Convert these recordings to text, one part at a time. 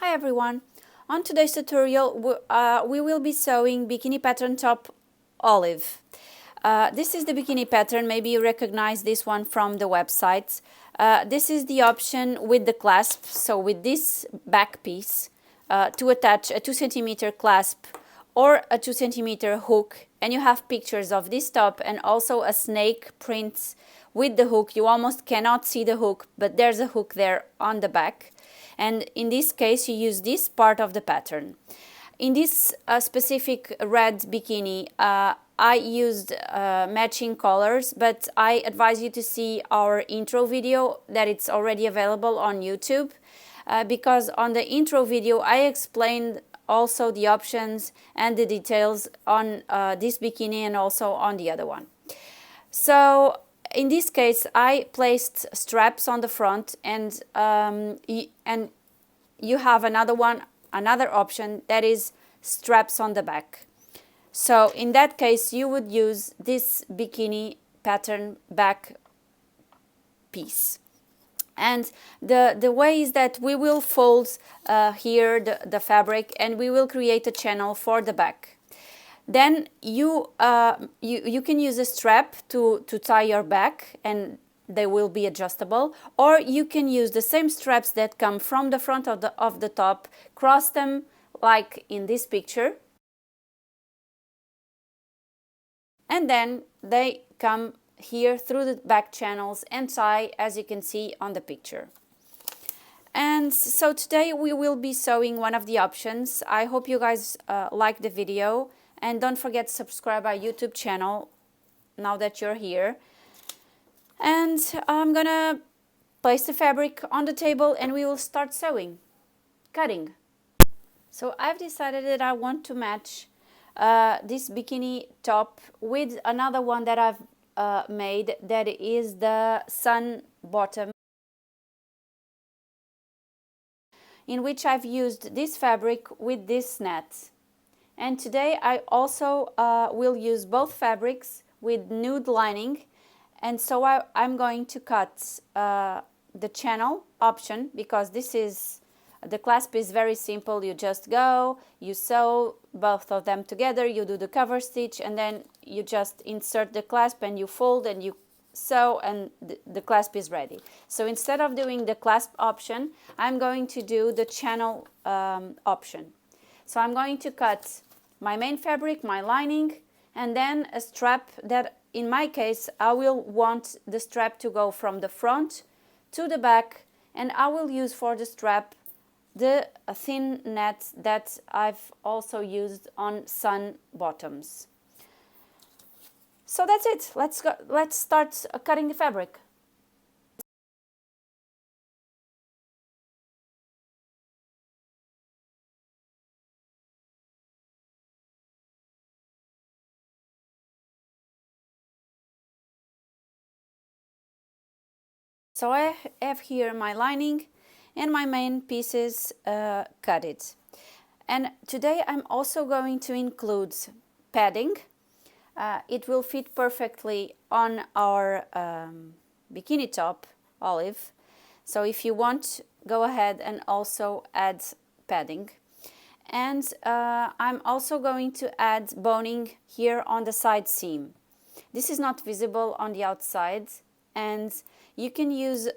Hi everyone! On today's tutorial we will be sewing bikini pattern top olive. This is the bikini pattern. Maybe you recognize this one from the website. This is the option with the clasp, so with this back piece to attach a 2 cm clasp or a 2 cm hook, and you have pictures of this top and also a snake print with the hook. You almost cannot see the hook, but there's a hook there on the back. And in this case, you use this part of the pattern. In this specific red bikini, I used matching colors, but I advise you to see our intro video that it's already available on YouTube, because on the intro video I explained also the options and the details on this bikini and also on the other one. So in this case, I placed straps on the front, and you have another option that is straps on the back. So in that case, you would use this bikini pattern back piece. And the way is that we will fold here the fabric, and we will create a channel for the back. Then you can use a strap to tie your back, and they will be adjustable, or you can use the same straps that come from the front of the top, cross them like in this picture, and then they come here through the back channels and tie, as you can see on the picture. And so today we will be sewing one of the options. I hope you guys like the video. And don't forget to subscribe our YouTube channel now that you're here. And I'm gonna place the fabric on the table and we will start sewing, cutting. So I've decided that I want to match this bikini top with another one that I've made, that is the sun bottom, in which I've used this fabric with this net. And today I also will use both fabrics with nude lining, and so I'm going to cut the channel option, because the clasp is very simple. You just go, you sew both of them together, you do the cover stitch, and then you just insert the clasp and you fold and you sew, and the clasp is ready. So instead of doing the clasp option, I'm going to do the channel option. So I'm going to cut my main fabric, my lining, and then a strap that, in my case, I will want the strap to go from the front to the back, and I will use for the strap the thin net that I've also used on sun bottoms. So that's it. Let's start cutting the fabric. So I have here my lining and my main pieces cut it. And today I'm also going to include padding. It will fit perfectly on our bikini top olive. So if you want, go ahead and also add padding. And I'm also going to add boning here on the side seam. This is not visible on the outside, and you can use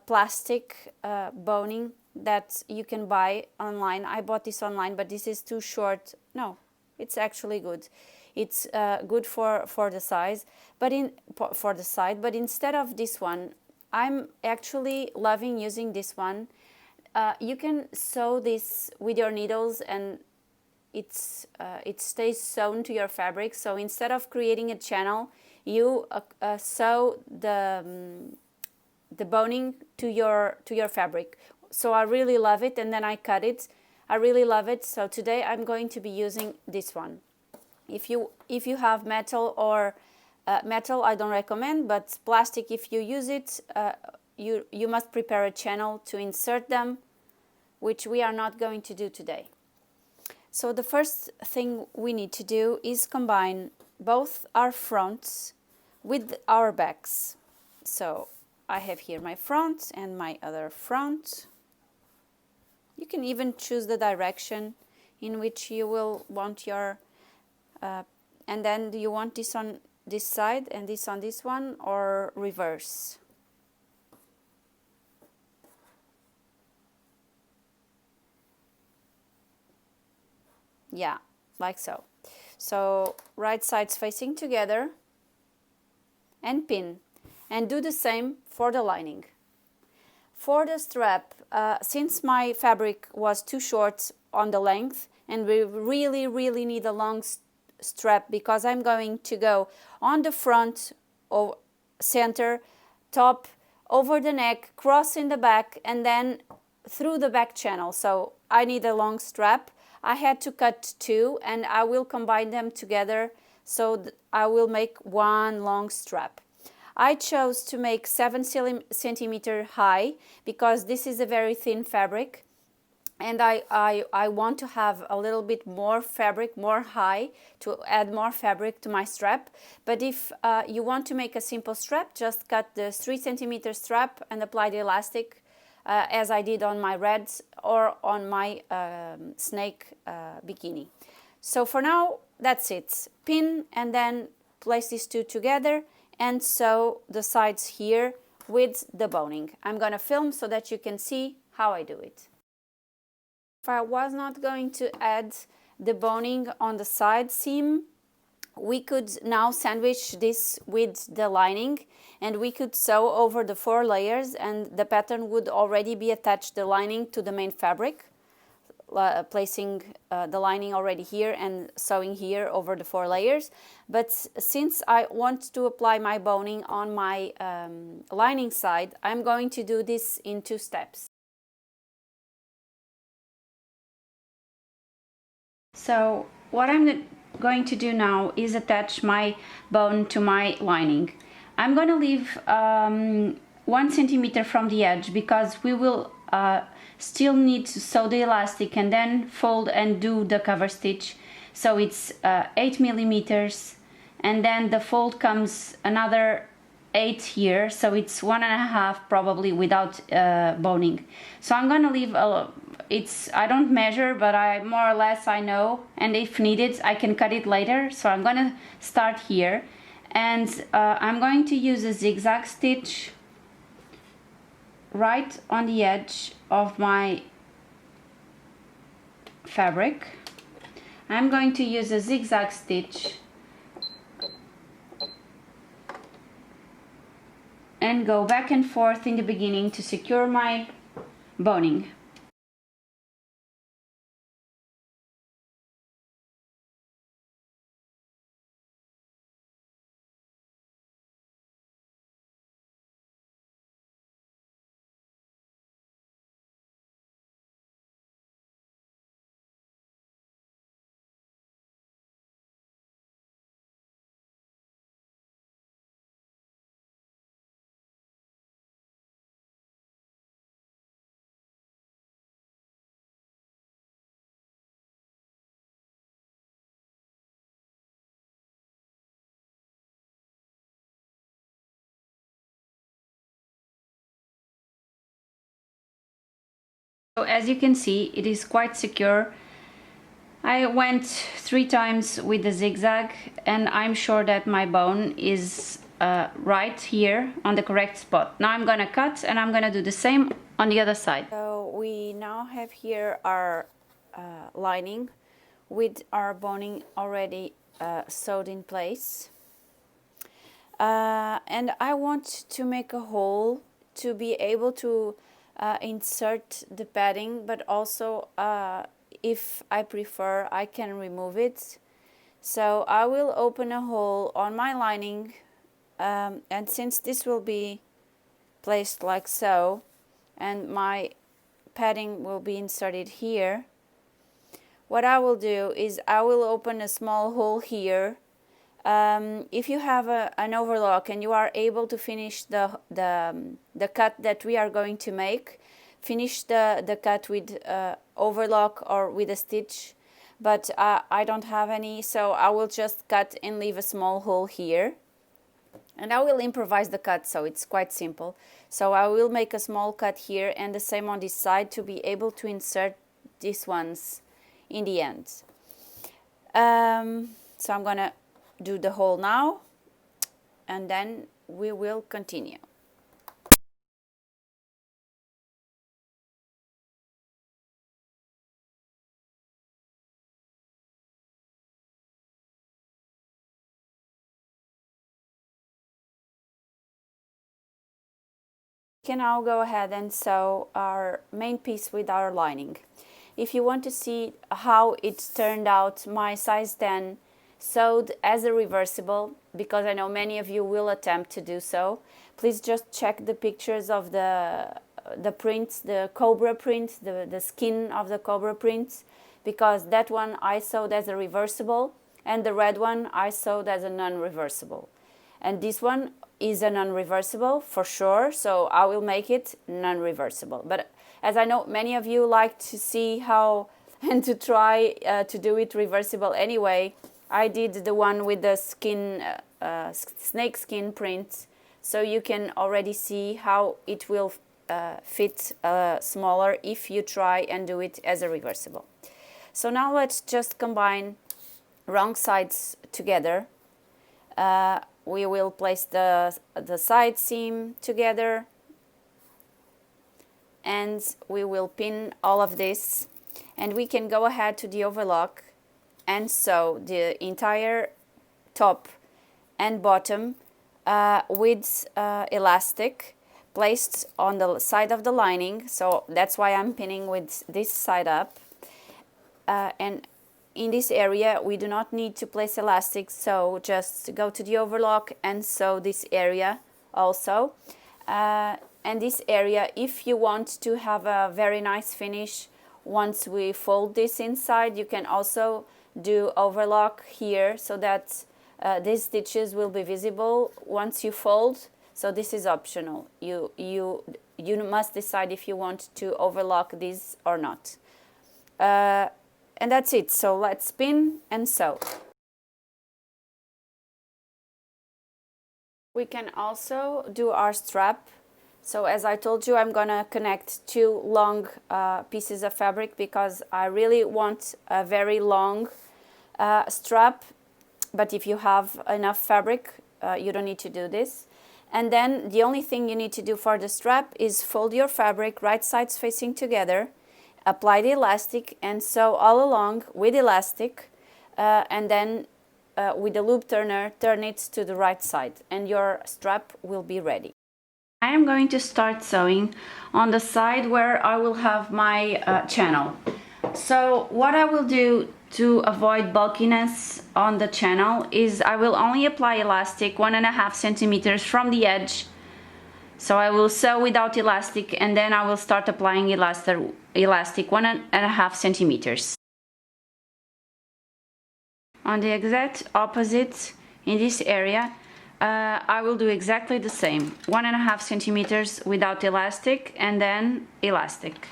plastic boning that you can buy online. I bought this online, but this is too short. No, it's actually good. It's good for the size, but for the side. But instead of this one, I'm actually loving using this one. You can sew this with your needles, and it stays sewn to your fabric. So instead of creating a channel, you sew the boning to your fabric. So I really love it, and then I cut it. I really love it. So today I'm going to be using this one. If you have metal or metal, I don't recommend, but plastic, if you use it, you must prepare a channel to insert them, which we are not going to do today. So the first thing we need to do is combine both our fronts with our backs. So I have here my front and my other front. You can even choose the direction in which you will want your, and then do you want this on this side and this on this one, or reverse? Yeah, like so. So right sides facing together and pin, and do the same for the lining. For the strap, since my fabric was too short on the length, and we really need a long strap, because I'm going to go on the front, or center, top, over the neck, cross in the back, and then through the back channel. So I need a long strap. I had to cut two, and I will combine them together, so I will make one long strap. I chose to make 7 centimeter high because this is a very thin fabric, and I want to have a little bit more fabric, more high, to add more fabric to my strap. But if you want to make a simple strap, just cut the 3 centimeter strap and apply the elastic, as I did on my reds or on my snake bikini. So for now, that's it. Pin and then place these two together and sew the sides here with the boning. I'm gonna film so that you can see how I do it. If I was not going to add the boning on the side seam, we could now sandwich this with the lining, and we could sew over the 4 layers, and the pattern would already be attached, the lining, to the main fabric, placing the lining already here and sewing here over the 4 layers. But since I want to apply my boning on my lining side, I'm going to do this in 2 steps. So what I'm going to do now is attach my bone to my lining. I'm going to leave 1 centimeter from the edge, because we will still need to sew the elastic and then fold and do the cover stitch. So it's 8 millimeters, and then the fold comes another 8 here, so it's 1.5 probably without boning. So I'm going to leave I don't measure, but I more or less I know, and if needed I can cut it later. So I'm going to start here, and I'm going to use a zigzag stitch right on the edge of my fabric. I'm going to use a zigzag stitch and go back and forth in the beginning to secure my boning. So as you can see, it is quite secure. I went 3 times with the zigzag, and I'm sure that my bone is right here on the correct spot. Now I'm gonna cut, and I'm gonna do the same on the other side. So we now have here our lining with our boning already sewed in place. And I want to make a hole to be able to insert the padding, but also if I prefer, I can remove it. So I will open a hole on my lining, and since this will be placed like so, and my padding will be inserted here, what I will do is I will open a small hole here. If you have an overlock and you are able to finish the cut that we are going to make, finish the cut with overlock or with a stitch, but I don't have any, so I will just cut and leave a small hole here. And I will improvise the cut, so it's quite simple. So I will make a small cut here and the same on this side to be able to insert these ones in the end. So I'm gonna do the hole now and then we will continue. We can now go ahead and sew our main piece with our lining. If you want to see how it turned out, my size 10 sewed as a reversible, because I know many of you will attempt to do so, please just check the pictures of the prints, the cobra print, the skin of the cobra prints, because that one I sewed as a reversible and the red one I sewed as a non-reversible. And this one is a non-reversible for sure, so I will make it non-reversible. But as I know many of you like to see how and to try to do it reversible anyway, I did the one with the skin, snake skin print, so you can already see how it will fit smaller if you try and do it as a reversible. So now let's just combine wrong sides together. We will place the side seam together and we will pin all of this, and we can go ahead to the overlock and sew the entire top and bottom with elastic placed on the side of the lining. So that's why I'm pinning with this side up, and in this area we do not need to place elastic, so just go to the overlock and sew this area also. And this area, if you want to have a very nice finish once we fold this inside, you can also do overlock here so that these stitches will be visible once you fold. So this is optional. You must decide if you want to overlock these or not. And that's it. So let's pin and sew. We can also do our strap. So as I told you, I'm gonna connect two long pieces of fabric because I really want a very long strap. But if you have enough fabric, you don't need to do this. And then the only thing you need to do for the strap is fold your fabric right sides facing together, apply the elastic and sew all along with elastic, and then with the loop turner, turn it to the right side and your strap will be ready. I am going to start sewing on the side where I will have my channel. So what I will do to avoid bulkiness on the channel is I will only apply elastic 1.5 centimeters from the edge. So I will sew without elastic and then I will start applying elastic 1.5 centimeters. On the exact opposite in this area, I will do exactly the same, 1.5 centimeters without elastic and then elastic.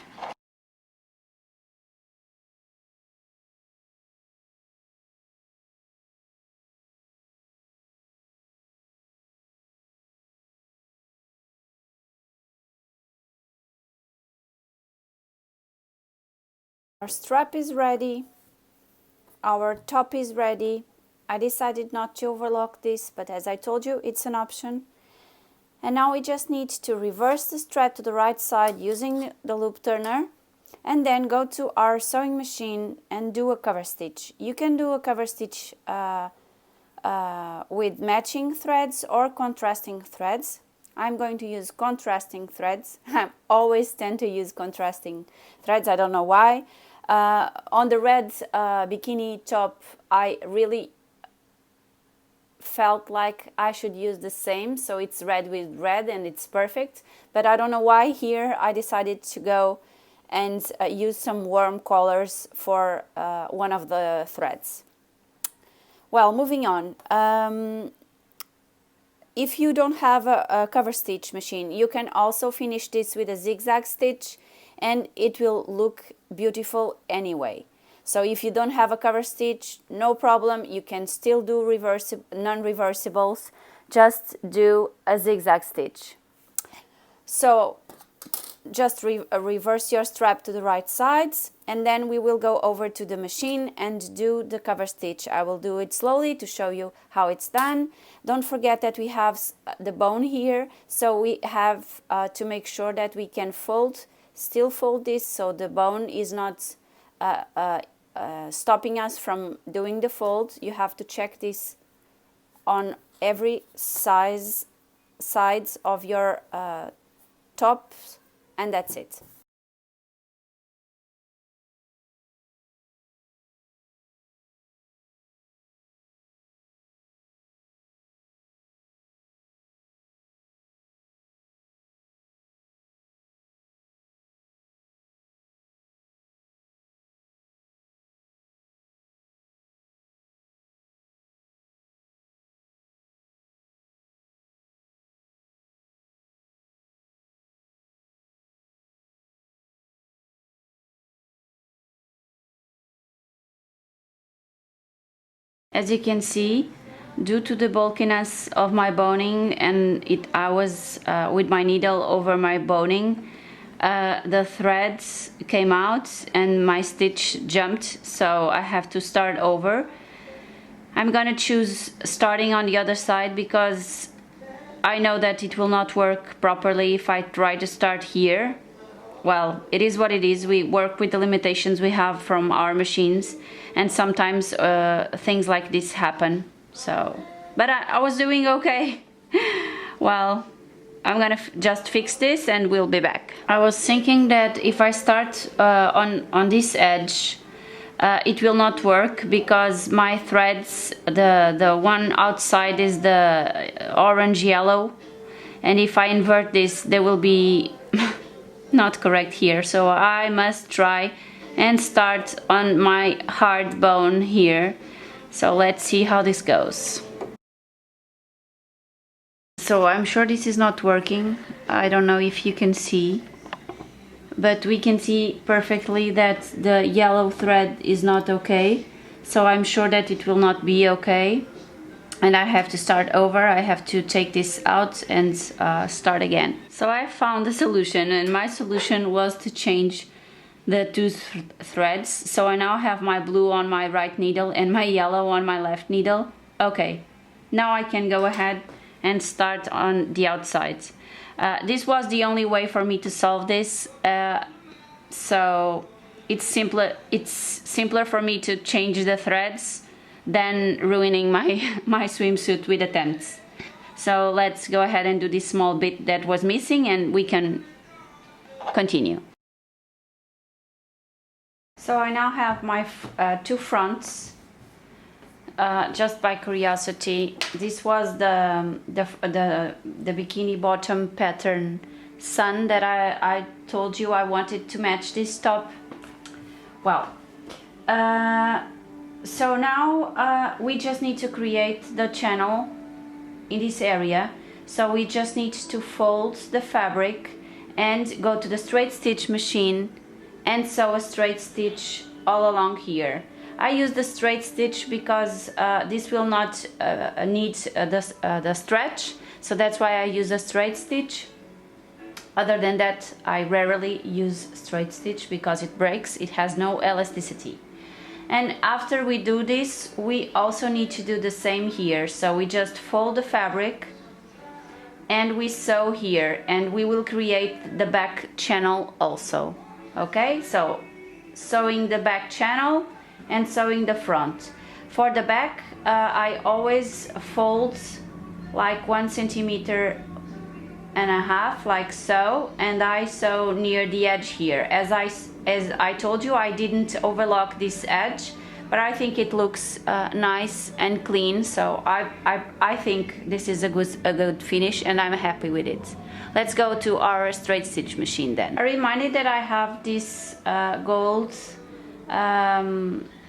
Our strap is ready, our top is ready. I decided not to overlock this, but as I told you, it's an option. And now we just need to reverse the strap to the right side using the loop turner and then go to our sewing machine and do a cover stitch. You can do a cover stitch with matching threads or contrasting threads. I'm going to use contrasting threads. I always tend to use contrasting threads, I don't know why. On the red bikini top, I really felt like I should use the same, so it's red with red and it's perfect, but I don't know why here I decided to go and use some warm colors for one of the threads. Well, moving on, if you don't have a cover stitch machine, you can also finish this with a zigzag stitch and it will look beautiful anyway. So if you don't have a cover stitch, no problem, you can still do non-reversibles. just do a zigzag stitch. So just reverse your strap to the right sides, and then we will go over to the machine and do the cover stitch. I will do it slowly to show you how it's done. Don't forget that we have the bone here, so we have to make sure that we can still fold this, so the bone is not stopping us from doing the fold. You have to check this on every sides of your tops, and that's it. As you can see, due to the bulkiness of my boning, and I was with my needle over my boning, the threads came out and my stitch jumped, so I have to start over. I'm gonna choose starting on the other side because I know that it will not work properly if I try to start here. Well, it is what it is. We work with the limitations we have from our machines, and sometimes things like this happen. So, but I was doing okay. Well, I'm gonna just fix this and we'll be back. I was thinking that if I start on this edge, it will not work because my threads, the one outside is the orange yellow, and if I invert this, there will be not correct here, so I must try and start on my hard bone here. So let's see how this goes. So I'm sure this is not working. I don't know if you can see, but we can see perfectly that the yellow thread is not okay, so I'm sure that it will not be okay, and I have to start over. I have to take this out and start again. So I found a solution, and my solution was to change the two threads. So I now have my blue on my right needle and my yellow on my left needle. Okay, now I can go ahead and start on the outside. This was the only way for me to solve this. So it's simpler for me to change the threads than ruining my swimsuit with attempts. So let's go ahead and do this small bit that was missing, and we can continue. So I now have my two fronts. Just by curiosity, this was the bikini bottom pattern sun that I told you I wanted to match this top. Well, so now we just need to create the channel in this area. So we just need to fold the fabric and go to the straight stitch machine and sew a straight stitch all along here. I use the straight stitch because this will not need the stretch, so that's why I use a straight stitch. Other than that, I rarely use straight stitch because it breaks, it has no elasticity. And after we do this, we also need to do the same here. So we just fold the fabric and we sew here, and we will create the back channel also. Okay, so sewing the back channel and sewing the front. For the back, I always fold like 1.5 centimeters, like so, and I sew near the edge here. As I told you, I didn't overlock this edge, but I think it looks nice and clean, so I think this is a good finish, and I'm happy with it. Let's go to our straight stitch machine then. I reminded that I have these gold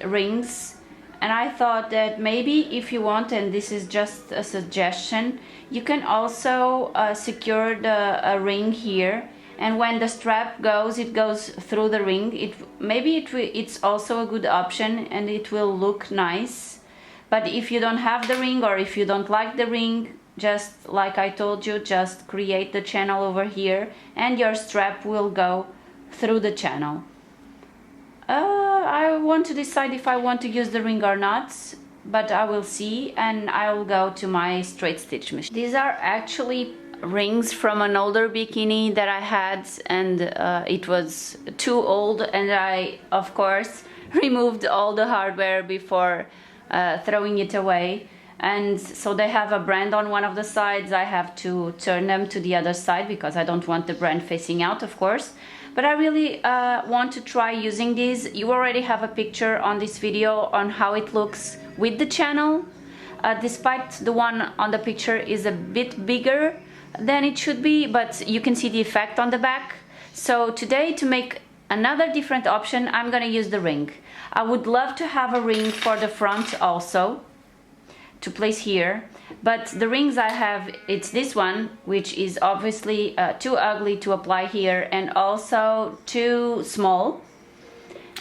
rings, and I thought that maybe if you want, and this is just a suggestion, you can also secure a ring here, and when the strap goes, it goes through the ring. It's also a good option, and it will look nice. But if you don't have the ring, or if you don't like the ring, just like I told you, just create the channel over here and your strap will go through the channel. I want to decide if I want to use the ring or not, but I will see, and I will go to my straight stitch machine. These are actually rings from an older bikini that I had, and it was too old, and I of course removed all the hardware before throwing it away. And so they have a brand on one of the sides. I have to turn them to the other side because I don't want the brand facing out, of course. But I really want to try using these. You already have a picture on this video on how it looks with the channel. Despite the one on the picture is a bit bigger than it should be, but you can see the effect on the back. So today, to make another different option, I'm gonna use the ring. I would love to have a ring for the front also, to place here, but the rings I have, it's this one, which is obviously too ugly to apply here and also too small,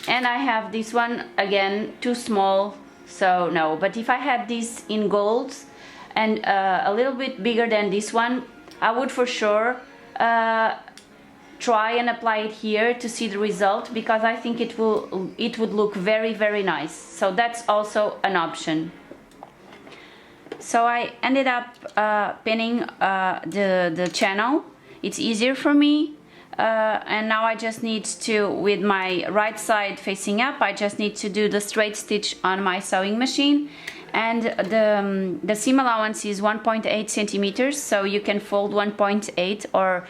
and I have this one again, too small, so no. But if I had this in gold and a little bit bigger than this one, I would for sure try and apply it here to see the result, because I think it would look very, very nice. So that's also an option. So I ended up pinning the channel. It's easier for me, and now I just need to, with my right side facing up, I just need to do the straight stitch on my sewing machine. And the seam allowance is 1.8 centimeters, so you can fold 1.8 or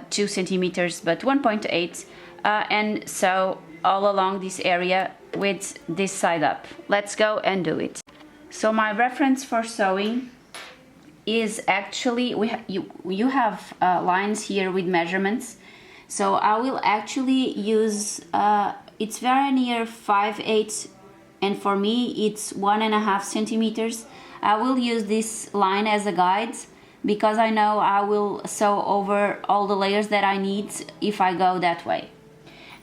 2 centimeters, but 1.8, and sew all along this area with this side up. Let's go and do it. So my reference for sewing is actually, you have lines here with measurements. So I will actually use, it's very near 5/8, and for me it's 1.5 centimeters. I will use this line as a guide because I know I will sew over all the layers that I need if I go that way.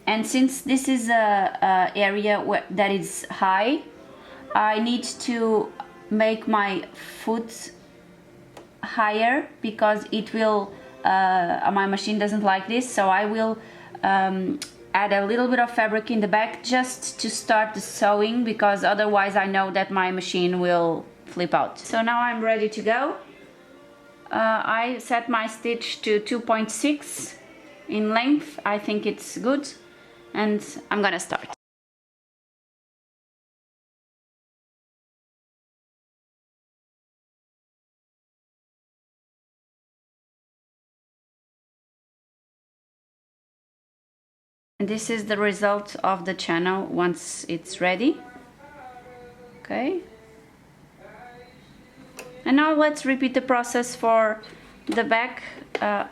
And since this is a area that is high, I need to make my foot higher because it will, my machine doesn't like this, so I will add a little bit of fabric in the back just to start the sewing, because otherwise I know that my machine will flip out. So now I'm ready to go. I set my stitch to 2.6 in length. I think it's good, and I'm gonna start. This is the result of the channel once it's ready. Okay. And now let's repeat the process for the back,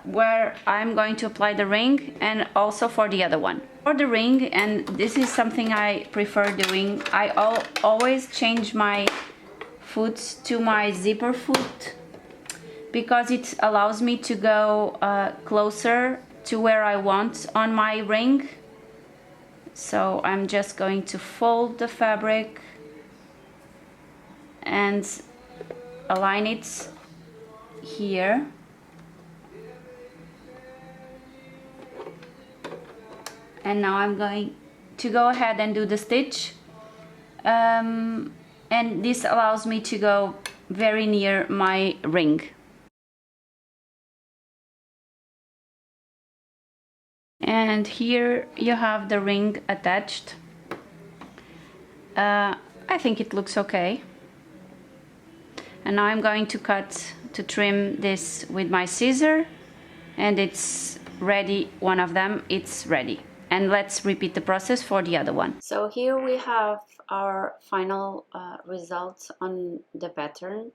where I'm going to apply the ring, and also for the other one. For the ring, and this is something I prefer doing, I always change my foot to my zipper foot because it allows me to go closer to where I want on my ring. So I'm just going to fold the fabric and align it here. And now I'm going to go ahead and do the stitch, and this allows me to go very near my ring. And here you have the ring attached. I think it looks okay. And now I'm going to trim this with my scissor, and it's ready. One of them, it's ready. And let's repeat the process for the other one. So here we have our final results on the pattern.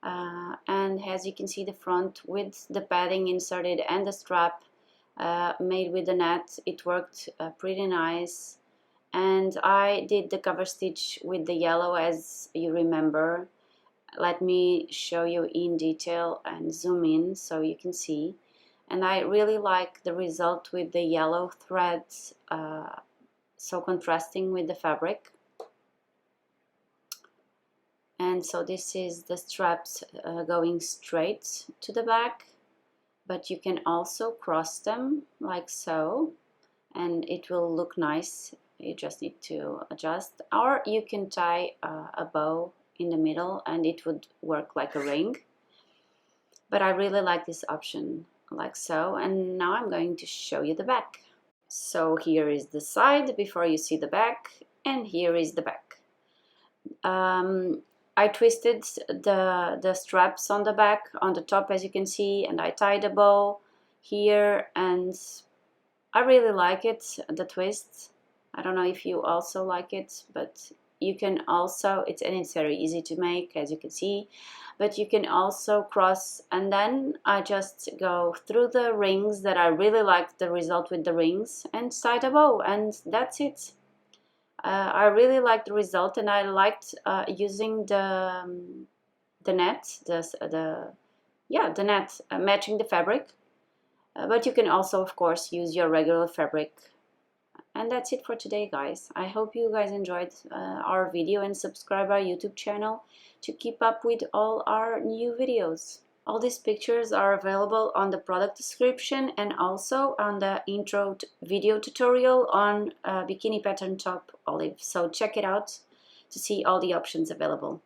And as you can see, the front with the padding inserted and the strap made with the net, it worked pretty nice. And I did the cover stitch with the yellow, as you remember. Let me show you in detail and zoom in so you can see. And I really like the result with the yellow threads, so contrasting with the fabric. And so this is the straps going straight to the back, but you can also cross them like so, and it will look nice. You just need to adjust, or you can tie a bow in the middle and it would work like a ring. But I really like this option like so. And now I'm going to show you the back. So here is the side before you see the back, and here is the back. I twisted the straps on the back, on the top, as you can see, and I tied a bow here, and I really like it, the twist. I don't know if you also like it, but you can also, it's very easy to make, as you can see, but you can also cross, and then I just go through the rings that I really like the result with the rings, and tie a bow, and that's it. I really liked the result, and I liked using the net, the net matching the fabric. But you can also, of course, use your regular fabric. And that's it for today, guys. I hope you guys enjoyed our video, and subscribe our YouTube channel to keep up with all our new videos. All these pictures are available on the product description and also on the intro video tutorial on bikini pattern top olive. So check it out to see all the options available.